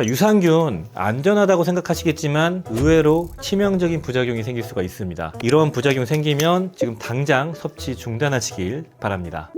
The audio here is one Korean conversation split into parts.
유산균 안전하다고 생각하시겠지만 의외로 치명적인 부작용이 생길 수가 있습니다. 이런 부작용 생기면 지금 당장 섭취 중단하시길 바랍니다.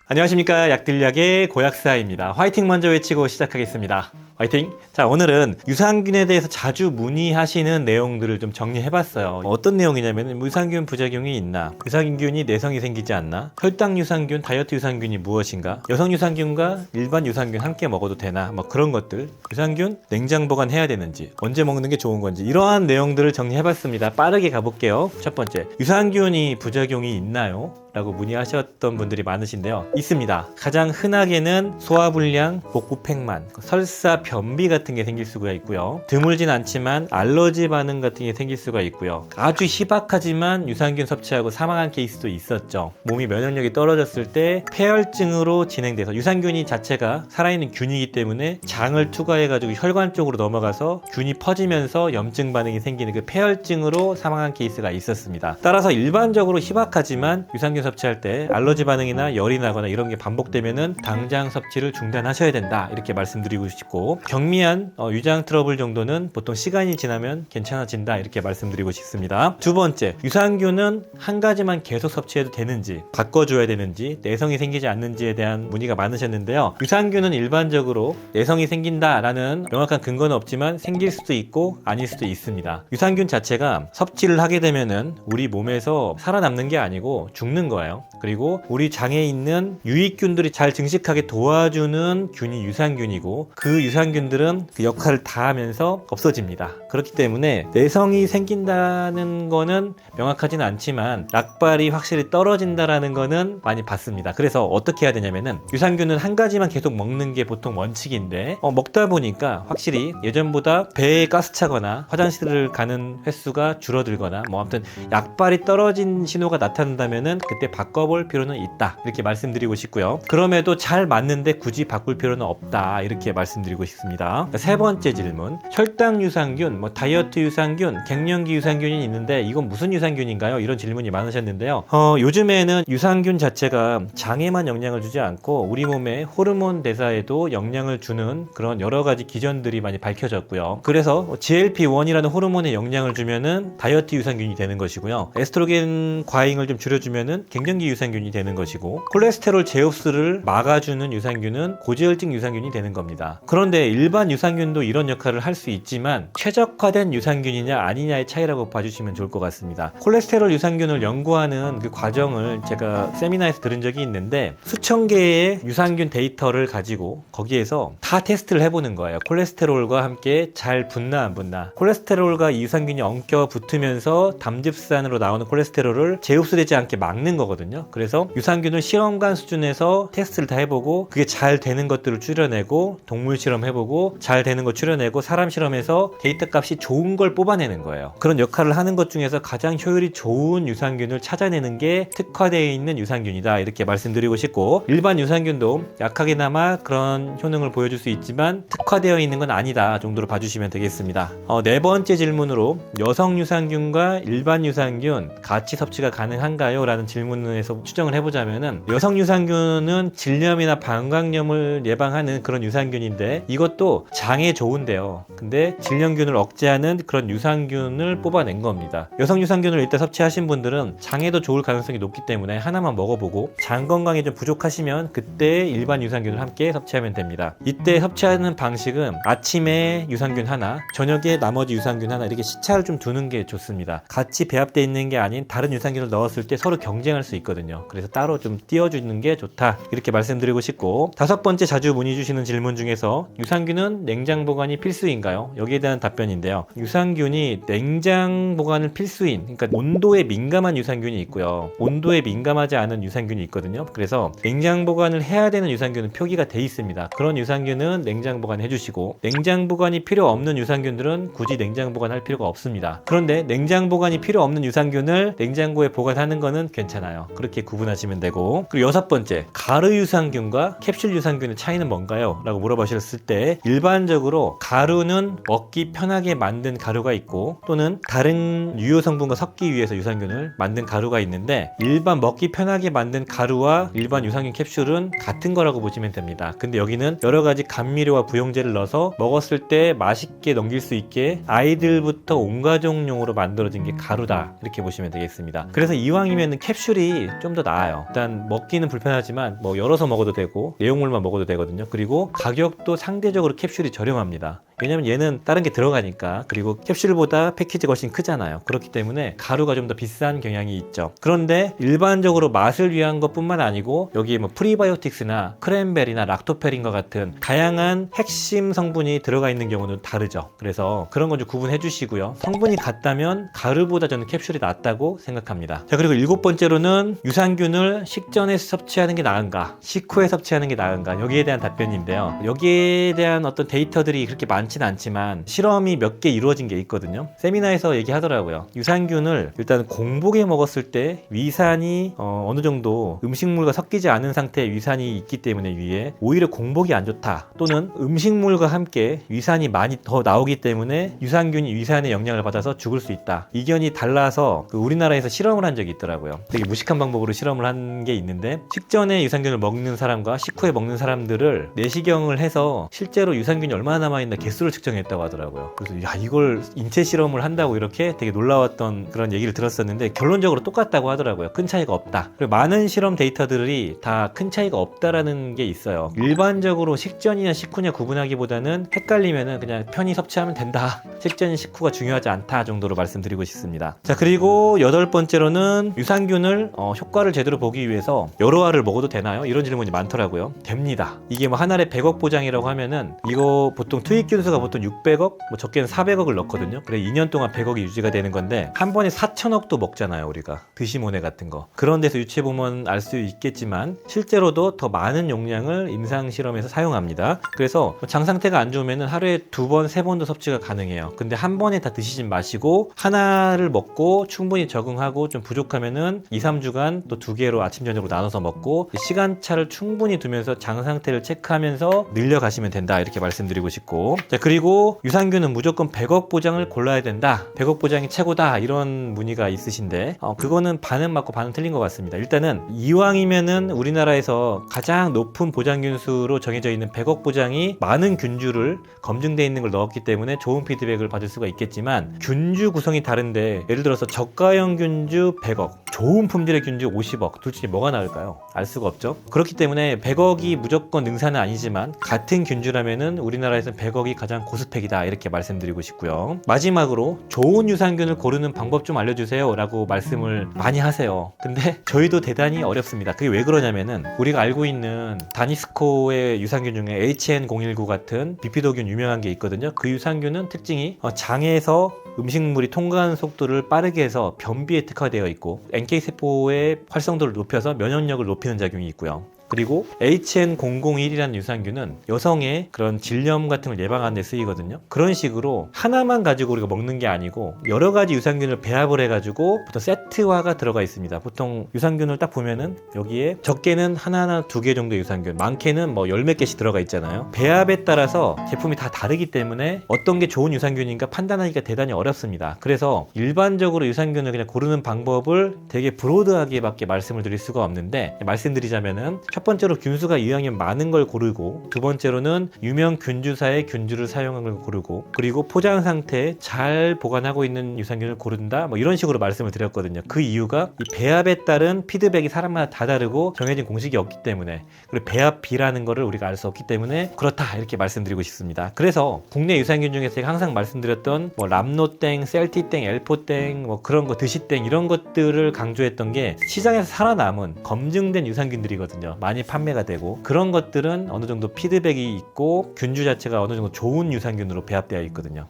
안녕하십니까, 약들약의 고약사입니다. 화이팅 먼저 외치고 시작하겠습니다. 화이팅! 자, 오늘은 유산균에 대해서 자주 문의하시는 내용들을 좀 정리해봤어요. 어떤 내용이냐면 유산균 부작용이 있나, 유산균이 내성이 생기지 않나, 혈당 유산균, 다이어트 유산균이 무엇인가, 여성 유산균과 일반 유산균 함께 먹어도 되나, 뭐 그런 것들, 유산균 냉장 보관해야 되는지, 언제 먹는 게 좋은 건지, 이러한 내용들을 정리해봤습니다. 빠르게 가볼게요. 첫 번째, 유산균이 부작용이 있나요? 라고 문의하셨던 분들이 많으신데요. 있습니다. 가장 흔하게는 소화불량, 복부팽만, 설사, 변비 같은 게 생길 수가 있고요. 드물진 않지만 알러지 반응 같은 게 생길 수가 있고요. 아주 희박하지만 유산균 섭취하고 사망한 케이스도 있었죠. 몸이 면역력이 떨어졌을 때 폐혈증으로 진행돼서, 유산균이 자체가 살아있는 균이기 때문에 장을 투과해가지고 혈관 쪽으로 넘어가서 균이 퍼지면서 염증 반응이 생기는 그 폐혈증으로 사망한 케이스가 있었습니다. 따라서 일반적으로 희박하지만 유산균 섭취할 때 알러지 반응이나 열이 나거나 이런 게 반복되면은 당장 섭취를 중단하셔야 된다, 이렇게 말씀드리고 싶고, 경미한 위장 트러블 정도는 보통 시간이 지나면 괜찮아진다, 이렇게 말씀드리고 싶습니다. 두 번째, 유산균은 한 가지만 계속 섭취해도 되는지, 바꿔줘야 되는지, 내성이 생기지 않는지에 대한 문의가 많으셨는데요. 유산균은 일반적으로 내성이 생긴다라는 명확한 근거는 없지만 생길 수도 있고 아닐 수도 있습니다. 유산균 자체가 섭취를 하게 되면은 우리 몸에서 살아남는 게 아니고 죽는 거예요. 그리고 우리 장에 있는 유익균들이 잘 증식하게 도와주는 균이 유산균이고, 그 유산균들은 그 역할을 다 하면서 없어집니다. 그렇기 때문에 내성이 생긴다는 거는 명확하진 않지만 약발이 확실히 떨어진다라는 거는 많이 봤습니다. 그래서 어떻게 해야 되냐면은, 유산균은 한 가지만 계속 먹는 게 보통 원칙인데 먹다 보니까 확실히 예전보다 배에 가스 차거나 화장실을 가는 횟수가 줄어들거나 뭐 아무튼 약발이 떨어진 신호가 나타난다면은 그때 바꿔볼 필요는 있다, 이렇게 말씀드리고 싶고요. 그럼에도 잘 맞는데 굳이 바꿀 필요는 없다, 이렇게 말씀드리고 싶습니다. 세 번째 질문, 혈당 유산균, 다이어트 유산균, 갱년기 유산균이 있는데 이건 무슨 유산균인가요? 이런 질문이 많으셨는데요. 요즘에는 유산균 자체가 장에만 영향을 주지 않고 우리 몸의 호르몬 대사에도 영향을 주는 그런 여러 가지 기전들이 많이 밝혀졌고요. 그래서 GLP-1이라는 호르몬에 영향을 주면은 다이어트 유산균이 되는 것이고요. 에스트로겐 과잉을 좀 줄여주면은 갱년기 유산균이 되는 것이고, 콜레스테롤 제흡수를 막아주는 유산균은 고지혈증 유산균이 되는 겁니다. 그런데 일반 유산균도 이런 역할을 할 수 있지만 최적화된 유산균이냐 아니냐의 차이라고 봐주시면 좋을 것 같습니다. 콜레스테롤 유산균을 연구하는 그 과정을 제가 세미나에서 들은 적이 있는데, 수천 개의 유산균 데이터를 가지고 거기에서 다 테스트를 해보는 거예요. 콜레스테롤과 함께 잘 붙나 안 붙나, 콜레스테롤과 이 유산균이 엉켜 붙으면서 담즙산으로 나오는 콜레스테롤을 제흡수되지 않게 막는 거거든요. 그래서 유산균을 실험관 수준에서 테스트를 다 해보고 그게 잘 되는 것들을 추려내고, 동물 실험 해보고 잘 되는 거 추려내고, 사람 실험해서 데이터 값이 좋은 걸 뽑아내는 거예요. 그런 역할을 하는 것 중에서 가장 효율이 좋은 유산균을 찾아내는 게 특화되어 있는 유산균이다, 이렇게 말씀드리고 싶고, 일반 유산균도 약하게나마 그런 효능을 보여줄 수 있지만 특화되어 있는 건 아니다 정도로 봐주시면 되겠습니다. 네 번째 질문으로, 여성 유산균과 일반 유산균 같이 섭취가 가능한가요? 라는 질문에서 추정을 해보자면은, 여성 유산균은 질염이나 방광염을 예방하는 그런 유산균인데 이것도 장에 좋은데요. 근데 질염균을 억제하는 그런 유산균을 뽑아낸 겁니다. 여성 유산균을 일단 섭취하신 분들은 장에도 좋을 가능성이 높기 때문에 하나만 먹어보고, 장 건강이 좀 부족하시면 그때 일반 유산균을 함께 섭취하면 됩니다. 이때 섭취하는 방식은 아침에 유산균 하나, 저녁에 나머지 유산균 하나, 이렇게 시차를 좀 두는 게 좋습니다. 같이 배합되어 있는 게 아닌 다른 유산균을 넣었을 때 서로 경쟁할 수 있거든요. 그래서 따로 좀 띄워주는 게 좋다, 이렇게 말씀드리고 싶고, 다섯 번째 자주 문의 주시는 질문 중에서 유산균은 냉장 보관이 필수인가요? 여기에 대한 답변인데요. 유산균이 냉장 보관은 필수인, 그러니까 온도에 민감한 유산균이 있고요, 온도에 민감하지 않은 유산균이 있거든요. 그래서 냉장 보관을 해야 되는 유산균은 표기가 돼 있습니다. 그런 유산균은 냉장 보관해 주시고, 냉장 보관이 필요 없는 유산균들은 굳이 냉장 보관할 필요가 없습니다. 그런데 냉장 보관이 필요 없는 유산균을 냉장고에 보관하는 거는 괜찮아요. 그렇게 구분하시면 되고, 그리고 여섯 번째, 가루 유산균과 캡슐 유산균의 차이는 뭔가요? 라고 물어보셨을 때 때 일반적으로 가루는 먹기 편하게 만든 가루가 있고 또는 다른 유효 성분과 섞기 위해서 유산균을 만든 가루가 있는데 일반 먹기 편하게 만든 가루와 일반 유산균 캡슐은 같은 거라고 보시면 됩니다. 근데 여기는 여러 가지 감미료와 부용제를 넣어서 먹었을 때 맛있게 넘길 수 있게 아이들부터 온 가족용으로 만들어진 게 가루다 이렇게 보시면 되겠습니다. 그래서 이왕이면 캡슐이 좀 더 나아요. 일단 먹기는 불편하지만 뭐 열어서 먹어도 되고 내용물만 먹어도 되거든요. 그리고 가격도 상대적으로 캡슐이 저렴합니다. 왜냐면 얘는 다른 게 들어가니까. 그리고 캡슐보다 패키지가 훨씬 크잖아요. 그렇기 때문에 가루가 좀 더 비싼 경향이 있죠. 그런데 일반적으로 맛을 위한 것뿐만 아니고 여기에 뭐 프리바이오틱스나 크랜베리나 락토페린과 같은 다양한 핵심 성분이 들어가 있는 경우는 다르죠. 그래서 그런 건 좀 구분해 주시고요. 성분이 같다면 가루보다 저는 캡슐이 낫다고 생각합니다. 자, 그리고 7번째로는 유산균을 식전에 섭취하는 게 나은가 식후에 섭취하는 게 나은가 여기에 대한 답변인데요. 여기에 대한 어떤 데이터들이 그렇게 많지는 않지만 실험이 몇 개 이루어진 게 있거든요. 세미나에서 얘기하더라고요. 유산균을 일단 공복에 먹었을 때 위산이 어느 정도 음식물과 섞이지 않은 상태의 위산이 있기 때문에 위에 오히려 공복이 안 좋다. 또는 음식물과 함께 위산이 많이 더 나오기 때문에 유산균이 위산의 영향을 받아서 죽을 수 있다. 이견이 달라서 우리나라에서 실험을 한 적이 있더라고요. 되게 무식한 방법으로 실험을 한 게 있는데 식전에 유산균을 먹는 사람과 식후에 먹는 사람들을 내시경을 해서 실제로 유산균이 얼마나 남아있나 개수를 측정했다고 하더라고요. 그래서 야, 이걸 인체 실험을 한다고 이렇게 되게 놀라웠던 그런 얘기를 들었었는데 결론적으로 똑같다고 하더라고요. 큰 차이가 없다. 그리고 많은 실험 데이터들이 다 큰 차이가 없다라는 게 있어요. 일반적으로 식전이냐 식후냐 구분하기보다는 헷갈리면은 그냥 편히 섭취하면 된다. 식전 식후가 중요하지 않다 정도로 말씀드리고 싶습니다. 자, 그리고 8번째로는 유산균을 효과를 제대로 보기 위해서 여러 알을 먹어도 되나요? 이런 질문이 많더라고요. 됩니다. 이게 뭐 한 알에 100억 보장이라고 하면은 이거 보통 투입균 수가 보통 600억, 뭐 적게는 400억을 넣거든요. 그래 2년 동안 100억이 유지가 되는 건데 한 번에 4천억도 먹잖아요, 우리가. 드시모네 같은 거. 그런 데서 유추해 보면 알 수 있겠지만 실제로도 더 많은 용량을 임상 실험에서 사용합니다. 그래서 장 상태가 안 좋으면은 하루에 2번, 3번도 섭취가 가능해요. 근데 한 번에 다 드시지 마시고 하나를 먹고 충분히 적응하고 좀 부족하면은 2, 3주간 또 2개로 아침 저녁으로 나눠서 먹고 시간차를 충분히 두면서 장 상태를 체크하면서 늘려가시면 된다 이렇게 말씀드리고 싶고, 자, 그리고 유산균은 무조건 100억 보장을 골라야 된다, 100억 보장이 최고다 이런 문의가 있으신데 그거는 반은 맞고 반은 틀린 것 같습니다. 일단은 이왕이면은 우리나라에서 가장 높은 보장균 수로 정해져 있는 100억 보장이 많은 균주를 검증되어 있는 걸 넣었기 때문에 좋은 피드백을 받을 수가 있겠지만 균주 구성이 다른데 예를 들어서 저가형 균주 100억, 좋은 품질의 균주 50억, 둘 중에 뭐가 나을까요? 알 수가 없죠. 그렇기 때문에 100억이 무조건 능사는 아니지만 같은 균주라면은 우리나라에서는 100억이 가장 고스펙이다 이렇게 말씀드리고 싶고요. 마지막으로 좋은 유산균을 고르는 방법 좀 알려주세요 라고 말씀을 많이 하세요. 근데 저희도 대단히 어렵습니다. 그게 왜 그러냐면은 우리가 알고 있는 다니스코의 유산균 중에 HN019 같은 비피도균 유명한 게 있거든요. 그 유산균은 특징이 장에서 음식물이 통과하는 속도를 빠르게 해서 변비에 특화되어 있고 NK세포의 활성도를 높여서 면역력을 높이는 작용이 있고요. 그리고 HN001이라는 유산균은 여성의 그런 질염 같은 걸 예방하는 데 쓰이거든요. 그런 식으로 하나만 가지고 우리가 먹는 게 아니고 여러 가지 유산균을 배합을 해가지고 보통 세트화가 들어가 있습니다. 보통 유산균을 딱 보면은 여기에 적게는 하나나 2개 정도의 유산균, 많게는 뭐 10몇 개씩 들어가 있잖아요. 배합에 따라서 제품이 다 다르기 때문에 어떤 게 좋은 유산균인가 판단하기가 대단히 어렵습니다. 그래서 일반적으로 유산균을 그냥 고르는 방법을 되게 브로드하게밖에 말씀을 드릴 수가 없는데, 말씀드리자면은 첫 번째로 균수가 이왕이면 많은 걸 고르고, 두 번째로는 유명 균주사의 균주를 사용한 걸 고르고, 그리고 포장 상태에 잘 보관하고 있는 유산균을 고른다, 뭐 이런 식으로 말씀을 드렸거든요. 그 이유가 이 배합에 따른 피드백이 사람마다 다 다르고 정해진 공식이 없기 때문에, 그리고 배합비라는 거를 우리가 알 수 없기 때문에 그렇다 이렇게 말씀드리고 싶습니다. 그래서 국내 유산균 중에서 제가 항상 말씀드렸던 뭐 람노땡, 셀티땡, 엘포땡, 뭐 그런 거, 드시땡 이런 것들을 강조했던 게 시장에서 살아남은 검증된 유산균들이거든요. 많이 판매가 되고, 그런 것들은 어느 정도 피드백이 있고 균주 자체가 어느 정도 좋은 유산균으로 배합되어 있거든요.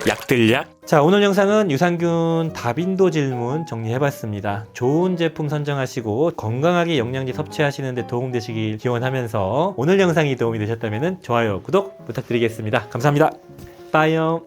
약들약. 자, 오늘 영상은 유산균 다빈도 질문 정리해봤습니다. 좋은 제품 선정하시고 건강하게 영양제 섭취하시는 데 도움되시길 기원하면서 오늘 영상이 도움이 되셨다면 좋아요, 구독 부탁드리겠습니다. 감사합니다. 빠이요.